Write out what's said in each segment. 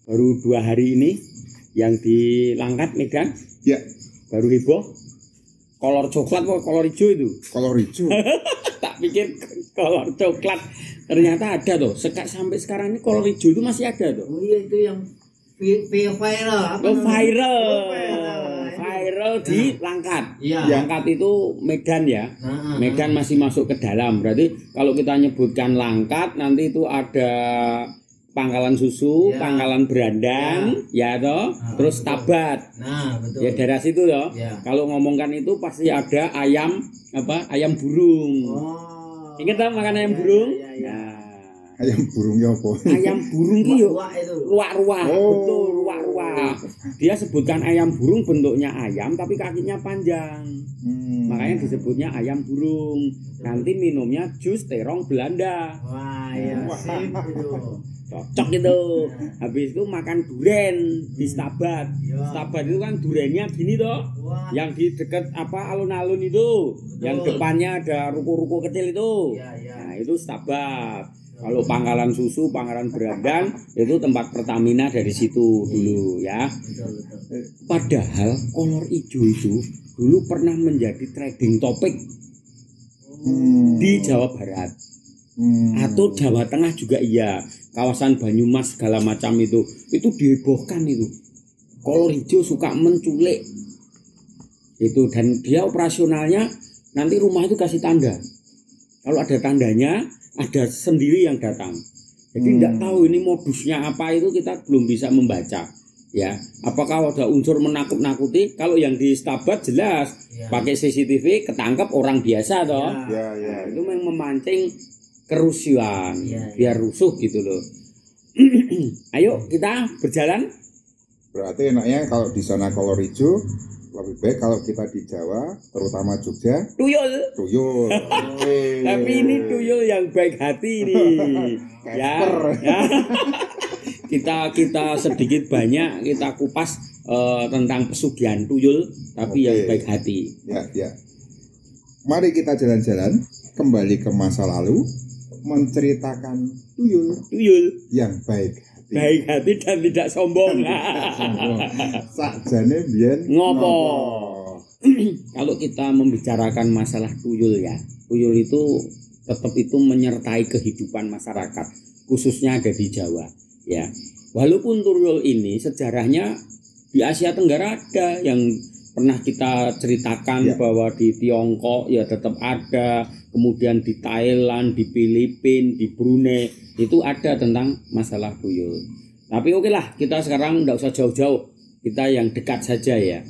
baru 2 hari ini yang di Langkat Medan. Ya. Baru heboh. Kolor coklat atau kolor hijau itu? Kolor hijau. Tak pikir kolor coklat. Ternyata ada tuh. Sampai sekarang ini kolor hijau itu masih ada tuh. Oh iya, itu yang viral. Viral di Langkat. Iya. Langkat itu Medan ya. Medan masih masuk ke dalam. Berarti kalau kita nyebutkan Langkat nanti itu ada Pangkalan Susu, ya. Pangkalan Berandan, ya toh, terus Tabat. Nah, betul. Ya daerah situ toh. Ya. Kalau ngomongkan itu pasti ada ayam ayam burung. Oh. Ingat toh makan ayam burung? Ya. Nah. Ayam burungnya apa? Ayam burung ki yo ruak-ruak. Oh. Betul, ruak-ruak. Dia sebutkan ayam burung bentuknya ayam tapi kakinya panjang. Makanya disebutnya ayam burung. Nanti minumnya jus terong Belanda. Wah, ya. Sip itu. Cocok gitu. Habis itu makan duren di Stabat. Stabat itu kan durennya gini toh. Yang di dekat alun-alun itu. Betul. Yang depannya ada ruko-ruko kecil itu. Nah, itu Stabat. Kalau Pangkalan Susu, Pangkalan Berandan itu tempat Pertamina dari situ dulu ya. Betul. Padahal kolor hijau itu dulu pernah menjadi trending topik di Jawa Barat. Atau Jawa Tengah juga iya. Kawasan Banyumas segala macam itu dihebohkan itu. Kolor hijau suka menculik. Itu dan dia operasionalnya nanti rumah itu kasih tanda. Kalau ada tandanya, ada sendiri yang datang. Jadi tidak tahu ini modusnya apa itu kita belum bisa membaca. Ya, apakah ada unsur menakut-nakuti? Kalau yang di Stabat jelas pakai CCTV ketangkep orang biasa toh. Ya. Itu memang memancing kerusuhan, biar rusuh gitu loh. Ayo kita berjalan. Berarti enaknya kalau di sana kolor hijau, lebih baik kalau kita di Jawa, terutama Jogja, tuyul. Tapi ini tuyul yang baik hati nih. ya. Kita sedikit banyak kita kupas tentang pesugihan tuyul, tapi yang baik hati. Ya. Mari kita jalan-jalan kembali ke masa lalu, menceritakan tuyul yang baik hati dan tidak sombong. Sakjane biyen ngopo. Kalau kita membicarakan masalah tuyul ya, tuyul itu tetap itu menyertai kehidupan masyarakat, khususnya ada di Jawa ya. Walaupun tuyul ini sejarahnya di Asia Tenggara ada yang pernah kita ceritakan bahwa di Tiongkok ya tetap ada, kemudian di Thailand, di Filipina, di Brunei itu ada tentang masalah tuyul. Tapi oke lah, kita sekarang tidak usah jauh-jauh, kita yang dekat saja ya.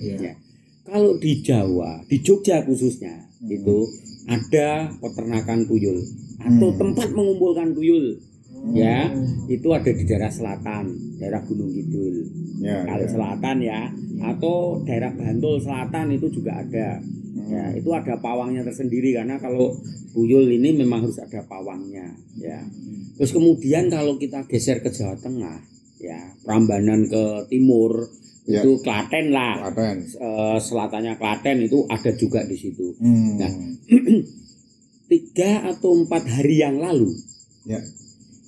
Kalau di Jawa, di Jogja khususnya itu ada peternakan tuyul atau tempat mengumpulkan tuyul. Ya, itu ada di daerah selatan, daerah Gunung Kidul. Kalau selatan ya, atau daerah Bantul Selatan itu juga ada. Ya, itu ada pawangnya tersendiri karena kalau tuyul ini memang harus ada pawangnya. Ya. Terus kemudian kalau kita geser ke Jawa Tengah, ya, Prambanan ke timur itu Klaten lah. Selatannya Klaten itu ada juga di situ. Nah, 3 atau 4 hari yang lalu.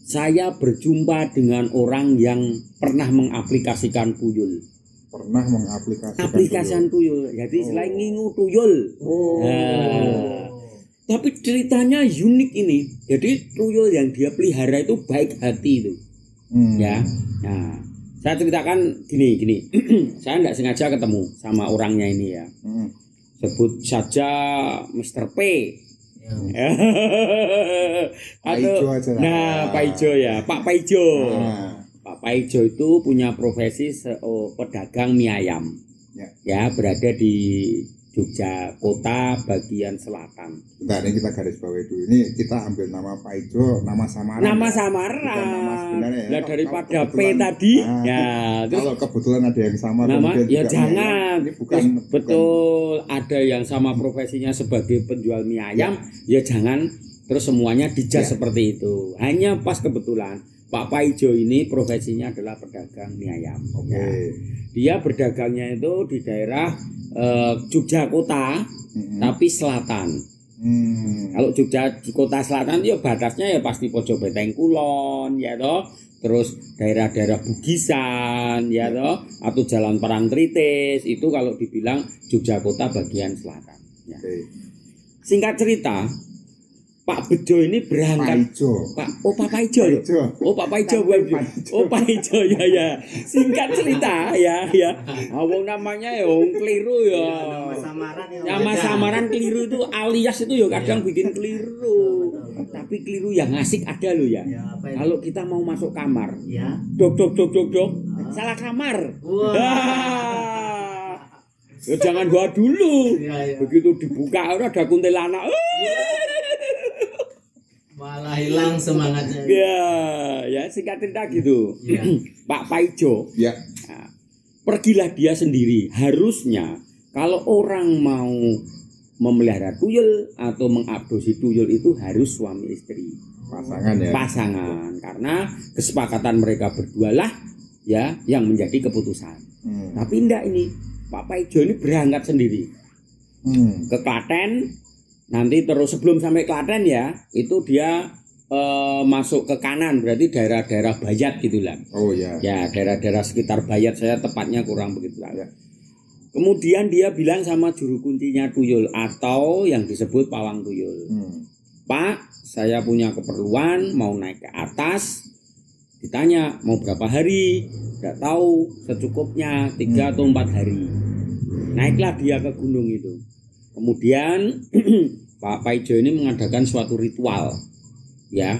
Saya berjumpa dengan orang yang pernah mengaplikasikan tuyul. Aplikasikan tuyul. Jadi selain ngingu tuyul. Tapi ceritanya unik ini. Jadi tuyul yang dia pelihara itu baik hati itu. Ya. Nah, saya ceritakan gini. Saya tidak sengaja ketemu sama orangnya ini ya. Sebut saja Mr. P. Pak Ijo ya, Pak Ijo. Pak Ijo itu punya profesi pedagang mie ayam. Ya, berada di Jogja kota bagian selatan. Bentar, ini kita garis bawahi dulu. Ini kita ambil nama Pak Ijo, nama samaran. Nama samaran. Lah daripada P tadi. Ya, kalau kebetulan ada yang sama nama ya jangan. Bukan. Ada yang sama profesinya sebagai penjual mie ayam, ya jangan terus semuanya dijas seperti itu. Hanya pas kebetulan Pak Paijo ini profesinya adalah pedagang mie ayam. Ya. Dia berdagangnya itu di daerah Jogja kota, tapi selatan. Kalau Jogja kota selatan ya batasnya ya pasti Pojok Beteng Kulon ya toh. terus daerah-daerah Bugisan ya toh, atau Jalan Parangtritis itu kalau dibilang Yogyakarta bagian selatan ya. Singkat cerita, Pak Bejo ini berangkat Pak Paijo loh. Oh Pak Paijo bukan. Oh Pak Paijo ya. Singkat cerita ya. Wong namanya ya wong keliru ya. Nama samaran keliru itu alias itu ya kadang bikin keliru. Tapi keliru yang asik ada loh ya. Kalau kita mau masuk kamar. Dok. Salah kamar. Ya jangan doa dulu. Begitu dibuka ada kuntilanak. Malah hilang semangatnya. Ya singkat cerita gitu. Pak Paijo. Ya. Nah, pergilah dia sendiri. Harusnya kalau orang mau memelihara tuyul atau mengabdosi tuyul itu harus suami istri. Pasangan ya. Pasangan karena kesepakatan mereka berdua lah ya yang menjadi keputusan. Tapi enggak ini. Pak Paijo ini berangkat sendiri. Ke Klaten. Nanti terus sebelum sampai Klaten ya, itu dia masuk ke kanan, berarti daerah-daerah Bayat gitu lah. Oh ya. Ya, daerah-daerah sekitar Bayat, saya tepatnya kurang begitu lah. Ya. Kemudian dia bilang sama juru kuncinya tuyul atau yang disebut pawang tuyul. Pak, saya punya keperluan, mau naik ke atas. Ditanya, mau berapa hari? Tidak tahu, secukupnya 3 atau 4 hari. Naiklah dia ke gunung itu. Kemudian Pak Paijo ini mengadakan suatu ritual, ya.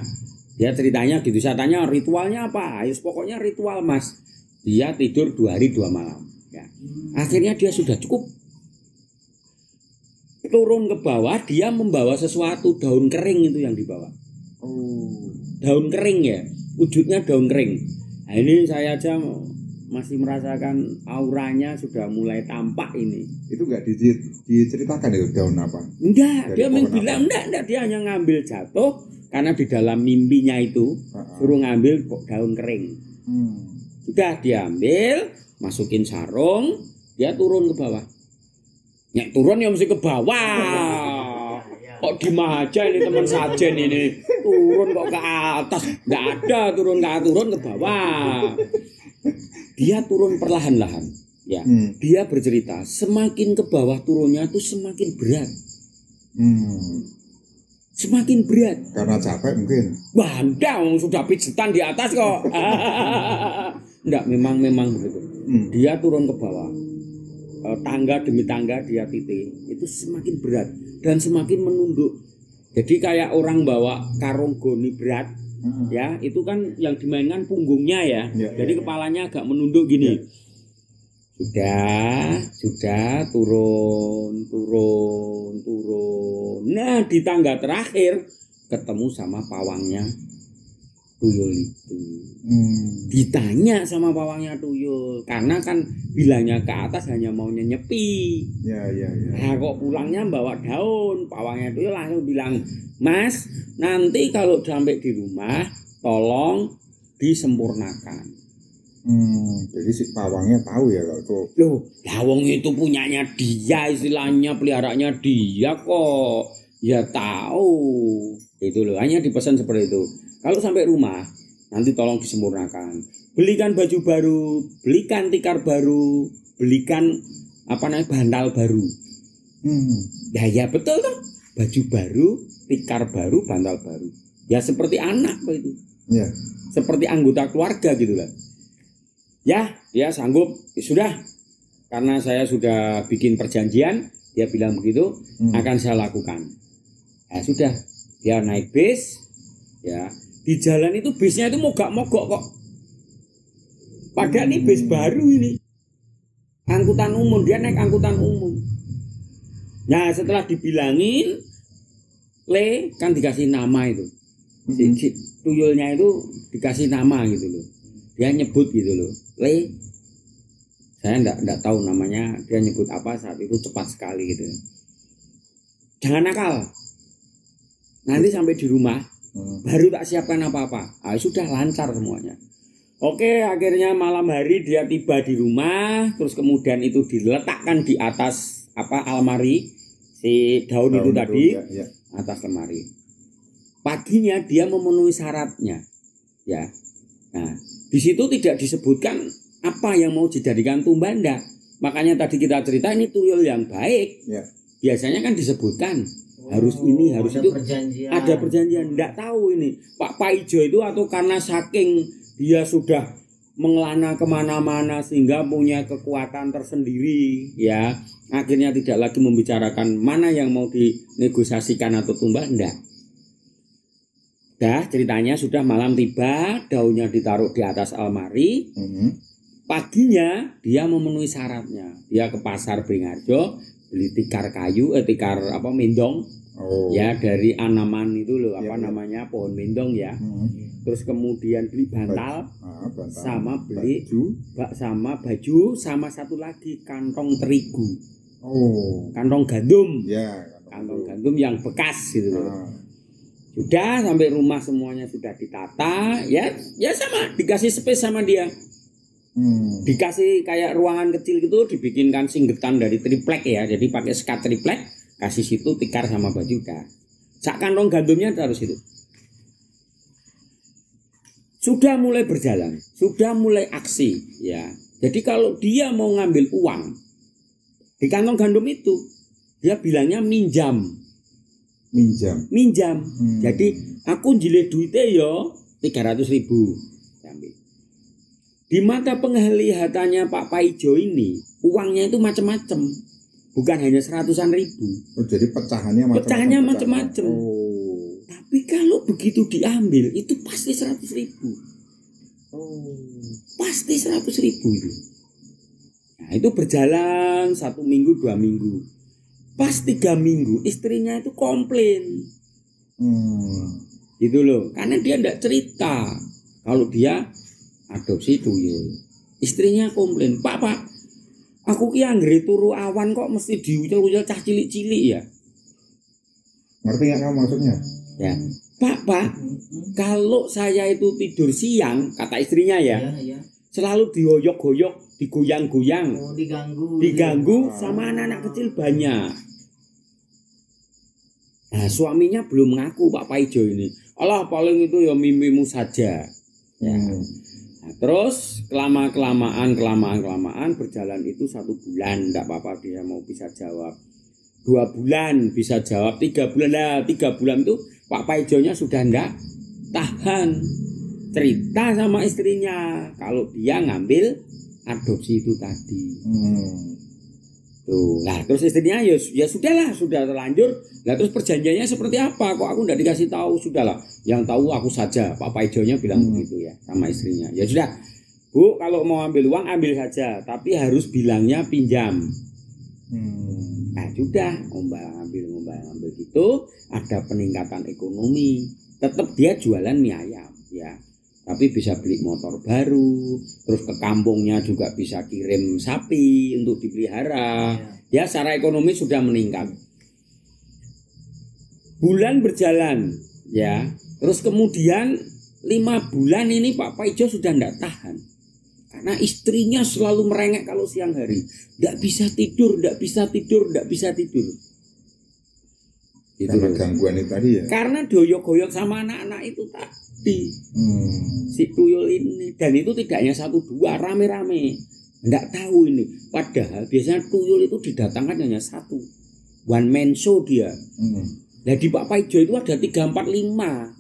Dia ceritanya gitu, saya tanya ritualnya apa? Ayo pokoknya ritual mas. Dia tidur 2 hari 2 malam. Ya. Akhirnya dia sudah cukup. Turun ke bawah, dia membawa sesuatu daun kering itu yang dibawa. Daun kering ya, wujudnya daun kering. Nah, ini saya aja masih merasakan auranya sudah mulai tampak ini. Itu enggak diceritakan ya daun apa? Enggak, dia bilang enggak, dia hanya ngambil jatuh karena di dalam mimpinya itu suruh ngambil daun kering. Sudah diambil, masukin sarung, dia turun ke bawah. Nek turun ya mesti ke bawah. Kok di aja ini teman sajen ini. Turun kok ke atas. Enggak ada turun ke bawah. Dia turun perlahan-lahan, ya. Dia bercerita, semakin ke bawah turunnya itu semakin berat. Semakin berat. Karena capek mungkin. Wah, enggak, sudah pijetan di atas kok. Enggak, memang begitu. Dia turun ke bawah, tangga demi tangga dia titik, itu semakin berat dan semakin menunduk. Jadi kayak orang bawa karung goni berat. Ya, itu kan yang dimainkan punggungnya ya. Jadi kepalanya agak menunduk gini. Sudah turun. Nah, di tangga terakhir ketemu sama pawangnya tuyul itu. Ditanya sama pawangnya tuyul, karena kan bilangnya ke atas hanya mau nyepi. Ya. Nah, kok pulangnya bawa daun. Pawangnya tuyul langsung bilang, "Mas, nanti kalau sampai di rumah tolong disempurnakan." Jadi si pawangnya tahu ya kalau itu. Loh, wong itu punyanya dia, istilahnya peliharaannya dia kok. Ya tahu. Itu loh, hanya dipesan seperti itu. Kalau sampai rumah, nanti tolong disempurnakan. Belikan baju baru, belikan tikar baru, belikan bantal baru. Ya betul kan? Baju baru, tikar baru, bantal baru. Ya seperti anak itu. Ya. Seperti anggota keluarga gitu lah. Ya, dia sanggup. Sudah. Karena saya sudah bikin perjanjian, dia bilang begitu, akan saya lakukan. Ya sudah, dia naik bis, ya. Di jalan itu bisnya itu mogok-mogok kok. Padahal ini bis baru ini. Angkutan umum, dia naik angkutan umum. Nah, setelah dibilangin, kan dikasih nama itu. Si tuyulnya itu dikasih nama gitu loh. Dia nyebut gitu loh. Saya enggak tahu namanya, dia nyebut apa saat itu cepat sekali gitu. Jangan nakal. Nanti sampai di rumah baru tak siapkan apa-apa. Sudah lancar semuanya. Oke, akhirnya malam hari dia tiba di rumah, terus kemudian itu diletakkan di atas almari si daun itu tadi, ya. Atas lemari. Paginya dia memenuhi syaratnya, ya. Nah, di situ tidak disebutkan apa yang mau dijadikan tumbal, enggak. Makanya tadi kita cerita ini tuyul yang baik. Ya. Biasanya kan disebutkan harus ini, harus ada itu. perjanjian. Ada perjanjian, enggak tahu ini. Pak Paijo itu atau karena saking dia sudah mengelana kemana-mana sehingga punya kekuatan tersendiri, ya akhirnya tidak lagi membicarakan mana yang mau dinegosiasikan atau tumbal, enggak. Dah ceritanya sudah malam tiba, daunnya ditaruh di atas almari. Paginya dia memenuhi syaratnya. Dia ke pasar Beringharjo beli tikar kayu, tikar apa mendong, ya dari Anaman itu loh, apa namanya pohon mendong ya. Terus kemudian beli bantal, sama beli baju, sama satu lagi kantong terigu, kantong gandum, Ya, kantong gandum yang bekas gitu loh. Sudah sampai rumah semuanya sudah ditata, ya sama dikasih space sama dia. Dikasih kayak ruangan kecil gitu, dibikinkan singgetan dari triplek ya, jadi pakai sekat triplek, kasih situ tikar sama baju udah. Sak kantong gandumnya harus itu. Sudah mulai berjalan, sudah mulai aksi ya. Jadi kalau dia mau ngambil uang di kantong gandum itu, dia bilangnya minjam. Jadi aku jilid duitnya yo 300.000. Di mata penglihatannya Pak Paijo ini, uangnya itu macam-macam, bukan hanya 100-an ribu. Jadi pecahannya macam-macam. Tapi kalau begitu diambil, itu pasti 100.000. Pasti 100.000 itu. Nah, itu berjalan 1 minggu, 2 minggu. Pas 3 minggu, istrinya itu komplain. Gitu loh, karena dia tidak cerita kalau dia adopsi tuyul. Istrinya komplain, Pak, aku ki anggere turu awan kok mesti diucil-ucil cah cilik-cilik ya. Ngerti nggak kamu maksudnya? Ya, Pak, kalau saya itu tidur siang, kata istrinya ya, selalu digoyok-goyok, digoyang-goyang, diganggu sama anak-anak kecil banyak. Nah, suaminya belum ngaku Pak Paijo ini. Allah paling itu ya mimpimu saja. Ya. Nah, terus kelamaan berjalan itu 1 bulan, enggak apa-apa dia mau bisa jawab. 2 bulan bisa jawab, 3 bulan. Nah, 3 bulan itu Pak Paijonya sudah enggak tahan. Cerita sama istrinya kalau dia ngambil adopsi itu tadi. Tuh, nah terus istrinya ya sudahlah, sudah terlanjur. Nah terus perjanjiannya seperti apa? Kok aku enggak dikasih tahu? Sudahlah, yang tahu aku saja. Pak Paijonya bilang begitu ya sama istrinya. Ya sudah, Bu, kalau mau ambil uang ambil saja, tapi harus bilangnya pinjam. Nah sudah, ngombal-ngambil gitu, ada peningkatan ekonomi. Tetap dia jualan mie ayam, ya. Tapi bisa beli motor baru, terus ke kampungnya juga bisa kirim sapi untuk dipelihara. Ya, secara ekonomi sudah meningkat. Bulan berjalan, ya. Terus kemudian 5 bulan ini Pak Paijo sudah tidak tahan. Karena istrinya selalu merengek kalau siang hari. Tidak bisa tidur. Itu karena gangguan itu tadi ya. Karena doyok-goyok sama anak-anak itu tadi. Si tuyul ini, dan itu tidak hanya 1-2, rame-rame. Enggak tahu ini. Padahal biasanya tuyul itu didatangkan hanya 1. One man show dia. Nah di Pak Paijo itu ada 3, 4, 5.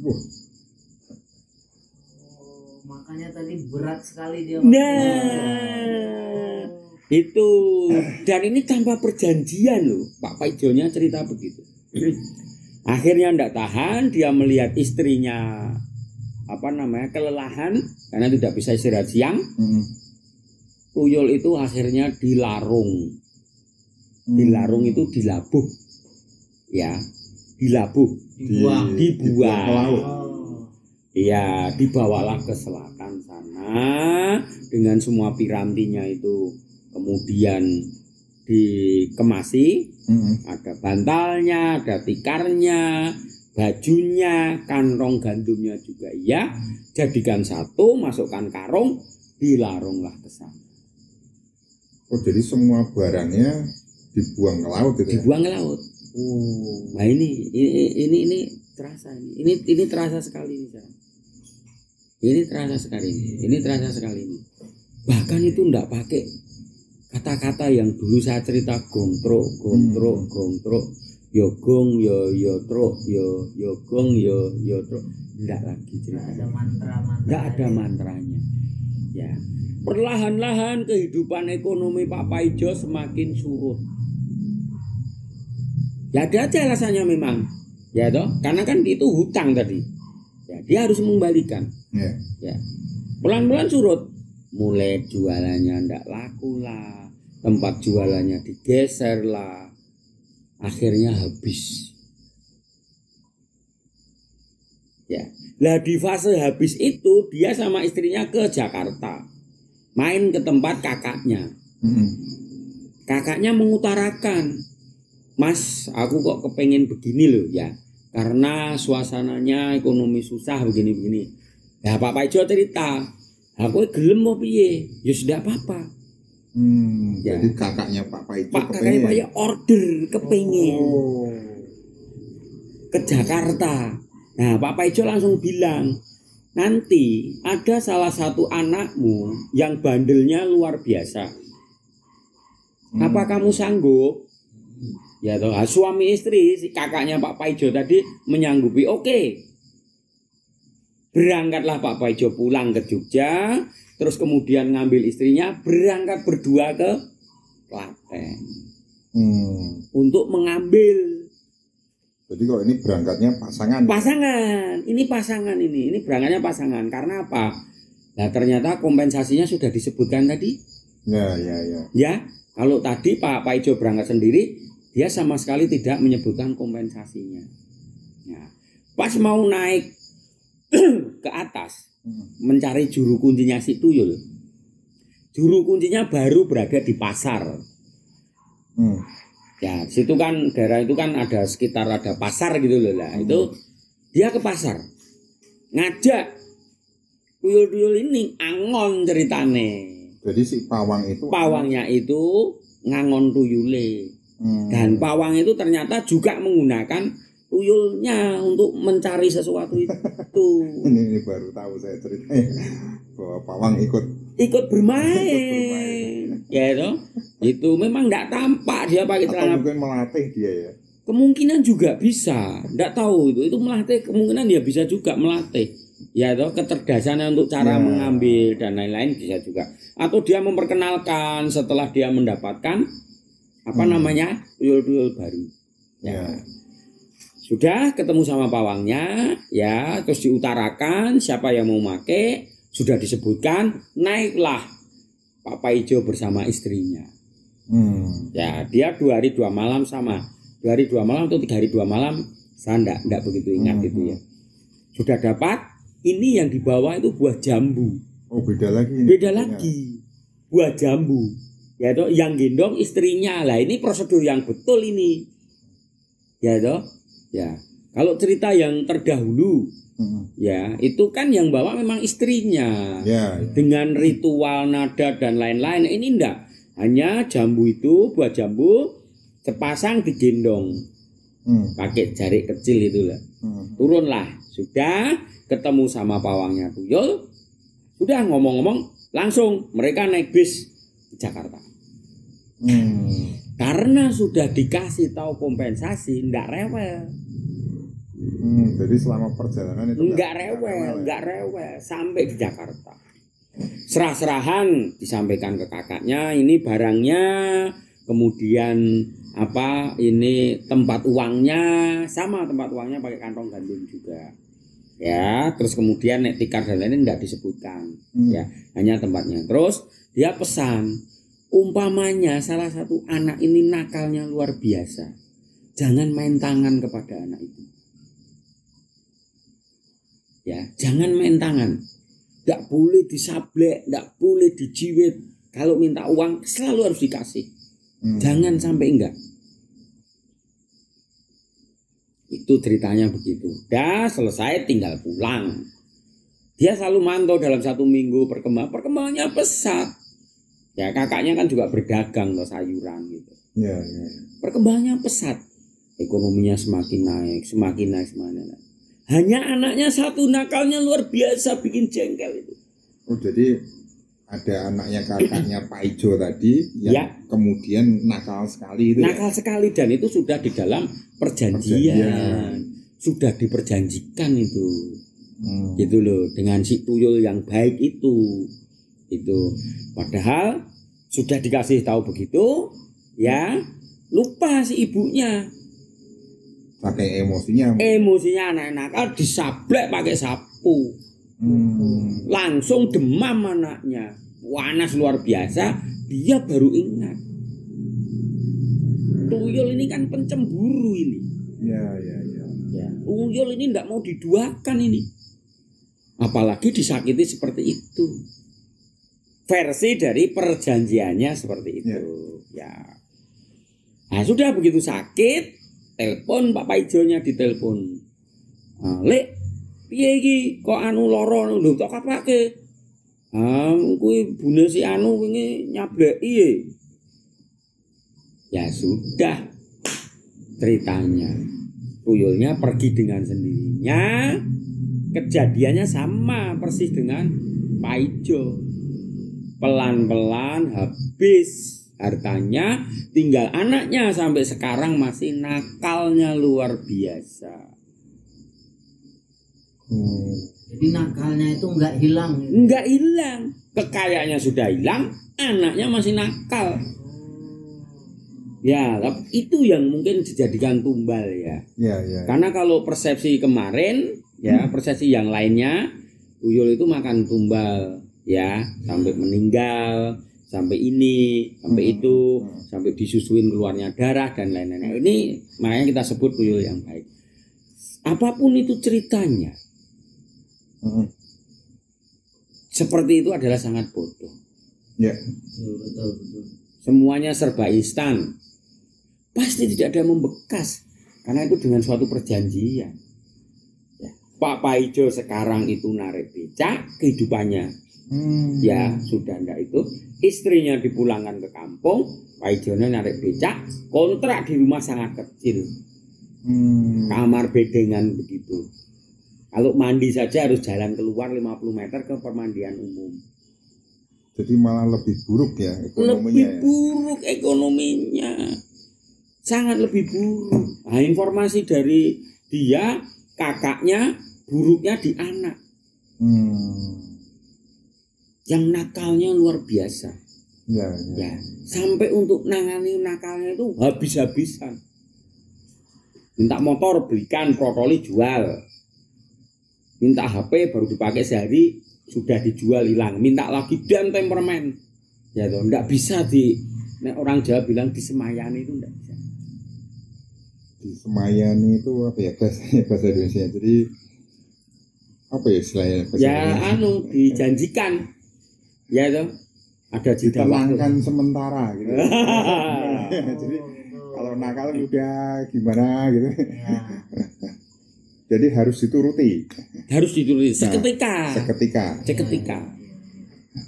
Makanya tadi berat sekali dia. Nah, itu. Dan ini tanpa perjanjian loh. Pak Paijonya cerita begitu. Akhirnya tidak tahan, dia melihat istrinya kelelahan karena tidak bisa istirahat siang. Tuyul itu akhirnya dilarung. Dilarung itu dilabuh. Ya, dilabuh, dibuang. Iya, dibawalah ke selatan sana dengan semua pirantinya itu, kemudian dikemasi. Ada bantalnya, ada tikarnya, bajunya, kantong gandumnya juga iya, jadikan satu, masukkan karung, dilarunglah ke sana. Oh, jadi semua barangnya dibuang ke laut itu? Dibuang ke laut. Nah ini terasa ini terasa sekali ini. Ini terasa sekali ini terasa sekali ini. Bahkan itu enggak pakai kata-kata yang dulu saya cerita gongtrok, yo gong, yo truk, yo gong, yo truk. Enggak lagi cerita. Ada mantra-mantra. Enggak ada mantranya. Ya. Perlahan-lahan kehidupan ekonomi Pak Paijo semakin surut. Ya ada aja alasannya memang. Ya toh, karena kan itu hutang tadi. Ya, dia harus mengembalikan. Ya. Pelan-pelan surut. Mulai jualannya ndak laku lah, tempat jualannya digeser lah, akhirnya habis. Ya, lah di fase habis itu dia sama istrinya ke Jakarta, main ke tempat kakaknya. Kakaknya mengutarakan, Mas, aku kok kepengen begini loh ya, karena suasananya ekonomi susah begini-begini. Ya Pak Paijo cerita, aku gelem mau piye? Ya sudah apa-apa. Ya. Jadi kakaknya Pak Paijo kakaknya Pak Paijo order kepengen ke Jakarta. Nah Pak Paijo langsung bilang, nanti ada salah satu anakmu yang bandelnya luar biasa. Apa kamu sanggup? Ya toh, suami istri si kakaknya Pak Paijo tadi menyanggupi. Oke. Berangkatlah Pak Paijo pulang ke Jogja, terus kemudian ngambil istrinya, berangkat berdua ke Klaten untuk mengambil. Jadi kalau ini berangkatnya pasangan. Pasangan, ini pasangan ini berangkatnya pasangan. Karena apa? Nah ternyata kompensasinya sudah disebutkan tadi. Ya. Ya, kalau tadi Pak Paijo berangkat sendiri, dia sama sekali tidak menyebutkan kompensasinya. Nah, pas mau naik ke atas mencari juru kuncinya si tuyul. Juru kuncinya baru berada di pasar. Ya, situ kan daerah itu kan ada sekitar ada pasar gitu loh lah. Itu dia ke pasar. Ngajak tuyul-tuyul ini angon ceritane. Jadi si pawangnya itu ngangon tuyule. Dan pawang itu ternyata juga menggunakan tuyulnya untuk mencari sesuatu itu. Ini baru tahu saya ceritanya bahwa pawang ikut bermain. Ya itu memang tidak tampak dia pakai celana. Mungkin melatih dia ya. Kemungkinan juga bisa, tidak tahu itu melatih, kemungkinan dia bisa juga melatih. Ya kecerdasannya untuk cara mengambil dan lain-lain bisa juga. Atau dia memperkenalkan setelah dia mendapatkan tuyul-tuyul baru. Ya. Sudah ketemu sama pawangnya, ya, terus diutarakan siapa yang mau make, sudah disebutkan, naiklah Pak Paijo bersama istrinya. Ya, dia 2 hari 2 malam sama. 2 hari 2 malam atau 3 hari 2 malam, saya enggak begitu ingat gitu ya. Sudah dapat, ini yang dibawa itu buah jambu. Oh, beda lagi. Beda lagi. Buah jambu. Ya toh, yang gendong istrinya. Lah ini prosedur yang betul ini. Ya toh. Ya, kalau cerita yang terdahulu, ya itu kan yang bawa memang istrinya, dengan ritual nada dan lain-lain. Ini enggak, hanya jambu itu, buah jambu, sepasang digendong, pakai jari kecil itulah. Turunlah, sudah ketemu sama pawangnya tuyul, sudah ngomong-ngomong, langsung mereka naik bis ke Jakarta. Karena sudah dikasih tahu kompensasi, enggak rewel. Jadi selama perjalanan itu enggak rewel sampai di Jakarta. Serah-serahan disampaikan ke kakaknya, ini barangnya, kemudian ini tempat uangnya, sama tempat uangnya pakai kantong gandum juga. Ya, terus kemudian nek tikar dan lain-lain enggak disebutkan. Ya, hanya tempatnya. Terus dia pesan, umpamanya salah satu anak ini nakalnya luar biasa, jangan main tangan kepada anak itu. Ya, jangan main tangan. Enggak boleh disablek, enggak boleh dijiwit. Kalau minta uang selalu harus dikasih. Jangan sampai enggak. Itu ceritanya begitu. Dah selesai tinggal pulang. Dia selalu mantau dalam 1 minggu perkembangannya pesat. Ya kakaknya kan juga berdagang loh, sayuran gitu. Ya. Perkembangannya pesat. Ekonominya semakin naik. Hanya anaknya satu, nakalnya luar biasa, bikin jengkel itu. Oh, jadi ada anaknya kakaknya Pak Ijo tadi yang Ya. kemudian nakal sekali itu. Nakal sekali, dan itu sudah di dalam perjanjian. Sudah diperjanjikan itu. Gitu loh, dengan si tuyul yang baik itu. Padahal sudah dikasih tahu begitu, ya lupa si ibunya. Pakai emosinya. Emosinya anak nakal disablek pakai sapu. Langsung demam anaknya. Panas luar biasa, dia baru ingat. Tuyul ini kan pencemburu ini. Ya. Tuyul ini tidak mau diduakan ini. Apalagi disakiti seperti itu. Versi dari perjanjiannya seperti itu. Ya. Nah, sudah begitu sakit, telepon Pak Paijonya, ditelepon. Lek, piye iki kok anu lara lho tok kapake? Kuwi bune si anu wingi nyableki. Ya sudah. Ceritanya. Tuyulnya pergi dengan sendirinya. Kejadiannya sama persis dengan Pak Ijo. Pelan-pelan habis hartanya, tinggal anaknya sampai sekarang masih nakalnya luar biasa. Jadi nakalnya itu nggak hilang. Nggak hilang, kekayaannya sudah hilang, anaknya masih nakal. Ya, itu yang mungkin dijadikan tumbal ya. Karena kalau persepsi kemarin, ya persepsi yang lainnya, tuyul itu makan tumbal, ya sampai meninggal, sampai ini, sampai itu, sampai disusuin keluarnya darah dan lain-lain. Ini makanya kita sebut tuyul yang baik. Apapun itu ceritanya, seperti itu adalah sangat bodoh. Ya. Betul. Semuanya serba instan, pasti tidak ada yang membekas, karena itu dengan suatu perjanjian. Ya. Pak Paijo sekarang itu narik becak kehidupannya. Ya sudah enggak itu, istrinya dipulangkan ke kampung, Paijonya narik becak, kontrak di rumah sangat kecil, kamar bedengan begitu. Kalau mandi saja harus jalan keluar 50 meter ke permandian umum. Jadi malah lebih buruk ya ekonominya. Lebih buruk ekonominya, sangat lebih buruk. Nah, informasi dari dia, kakaknya, buruknya di anak. Yang nakalnya luar biasa. Ya. Sampai untuk nangani nakalnya itu habis-habisan. Minta motor belikan, protoli jual. Minta HP baru dipakai sehari sudah dijual hilang. Minta lagi dan temperamen. Ya toh, enggak bisa orang Jawa bilang disemayani itu enggak bisa. Disemayani itu apa ya bahasa Indonesia? Jadi apa ya istilahnya? Dijanjikan. Ya toh, ada jeda ditenangkan sementara gitu. Jadi kalau nakal udah gimana gitu. Jadi harus dituruti. Seketika.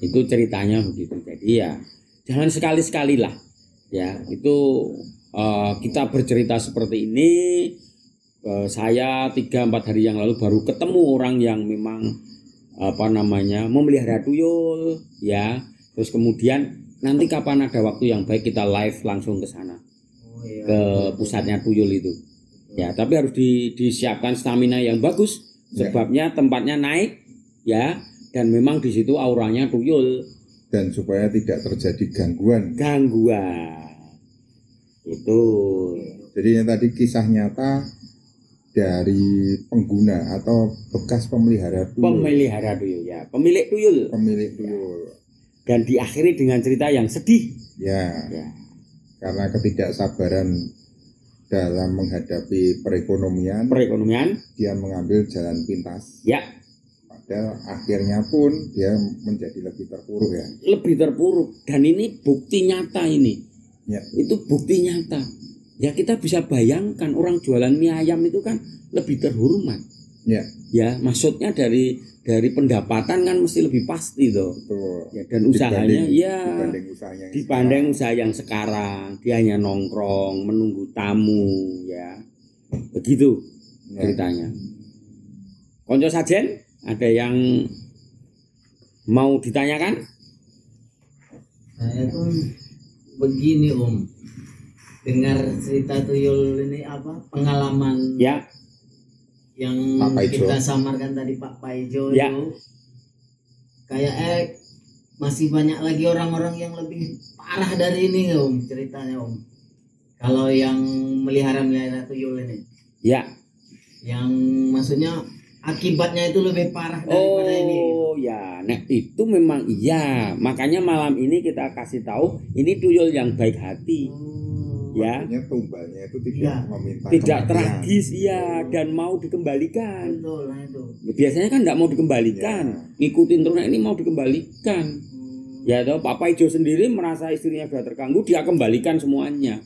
Itu ceritanya begitu. Jadi ya jangan sekali-sekali lah. Ya itu kita bercerita seperti ini. Saya 3-4 hari yang lalu baru ketemu orang yang memang memelihara tuyul, ya. Terus kemudian nanti kapan ada waktu yang baik kita live langsung ke sana, ke pusatnya tuyul itu. Ya, tapi harus disiapkan stamina yang bagus. Sebabnya tempatnya naik, ya, dan memang di situ auranya tuyul. Dan supaya tidak terjadi gangguan. Itu. Jadi yang tadi kisah nyata dari pengguna atau bekas pemelihara tuyul. Pemilik tuyul. Dan diakhiri dengan cerita yang sedih. Ya. Karena ketidaksabaran dalam menghadapi perekonomian, dia mengambil jalan pintas. Ya. Padahal akhirnya pun dia menjadi lebih terpuruk ya. Dan ini bukti nyata ini. Ya. Itu bukti nyata. Ya kita bisa bayangkan orang jualan mie ayam itu kan lebih terhormat. Ya, maksudnya dari pendapatan kan mesti lebih pasti toh. Ya, dan usahanya dibanding usaha yang sekarang dia hanya nongkrong menunggu tamu, ya begitu ceritanya. Konco Sajen, ada yang mau ditanyakan? Saya tuh begini Om, dengar cerita tuyul ini apa pengalaman Ya, yang Pak Paijo. kita samarkan tadi Pak Paijo Ya. itu kayak masih banyak lagi orang-orang yang lebih parah dari ini Om ceritanya Om. Kalau yang melihara tuyul ini, ya. yang maksudnya akibatnya itu lebih parah daripada ini. Oh ya, nah itu memang iya. Makanya malam ini kita kasih tahu ini tuyul yang baik hati, ya. Maksudnya tumbalnya itu tidak Iya. meminta Tidak kematian. tragis ya, dan mau dikembalikan. Betul, nah itu. Ya, biasanya kan tidak mau dikembalikan, ngikutin terus. Nah, ini mau dikembalikan. Ya, toh Pak Paijo sendiri merasa istrinya sudah terganggu, dia kembalikan semuanya.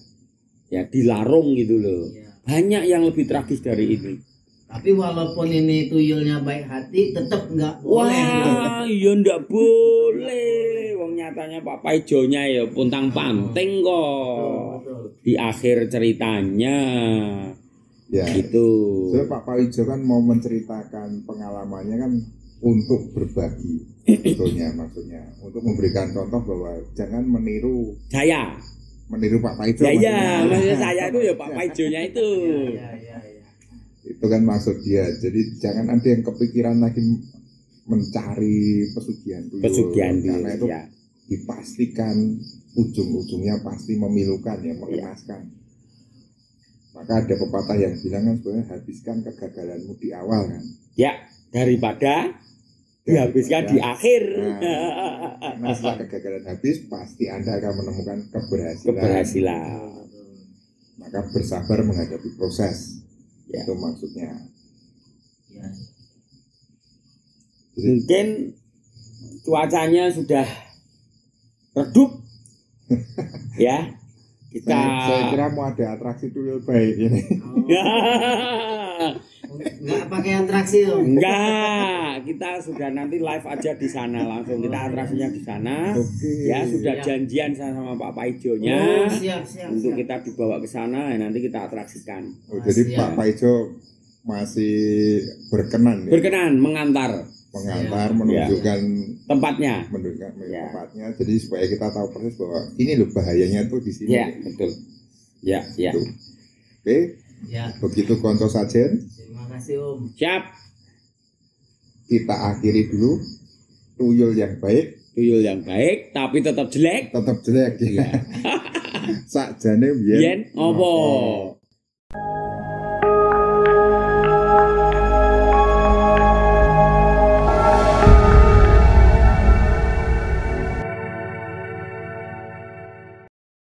Ya, dilarung gitu loh. Iya. Banyak yang lebih tragis dari ini. Tapi walaupun ini tuyulnya baik hati, tetap nggak boleh. Wah, iya ndak boleh. Wong nyatanya Pak Paijonya ya puntang panting kok. Betul. Di akhir ceritanya Ya. gitu. Soalnya Pak Paijo kan mau menceritakan pengalamannya kan untuk berbagi sebetulnya, maksudnya untuk memberikan contoh bahwa jangan meniru Pak Paijo. Ya, maksudnya saya itu ya Pak Paijonya itu. Iya. Itu kan maksud dia. Jadi jangan ada yang kepikiran lagi mencari pesugihan tuyul. Pesugihan Karena itu ya. dipastikan ujung-ujungnya pasti memilukan ya, mengenaskan. Maka ada pepatah yang bilang kan sebenarnya habiskan kegagalanmu di awal kan. Ya, daripada dihabiskan di akhir. Nah, setelah kegagalan habis pasti Anda akan menemukan keberhasilan. Keberhasilan. Maka bersabar menghadapi proses. Ya. Itu maksudnya. Ya. Mungkin cuacanya sudah redup. Ya. Kita Saya kira mau ada atraksi tuyul baik ini. Nggak pakai atraksi Om. Enggak, kita sudah nanti live aja di sana langsung, kita atraksinya di sana. Oke. Ya, sudah Siap. janjian sama Pak Paijonya Oh, siap. untuk kita dibawa ke sana, ya, nanti kita atraksikan. Oh, jadi Siap. Pak Paijo masih berkenan ya? Berkenan mengantar Mengantar, Siap. menunjukkan tempatnya. menunjukkan Ya. tempatnya. Jadi supaya kita tahu persis bahwa ini loh bahayanya tuh di sini. Ya, betul. Ya, ya. Tuh. Oke, Ya. begitu konco sajen. Terima kasih Om. Siap. Kita akhiri dulu. Tuyul yang baik Tuyul yang baik tapi tetap jelek. tetap jelek ya. Iya. Sakjane Yen opo?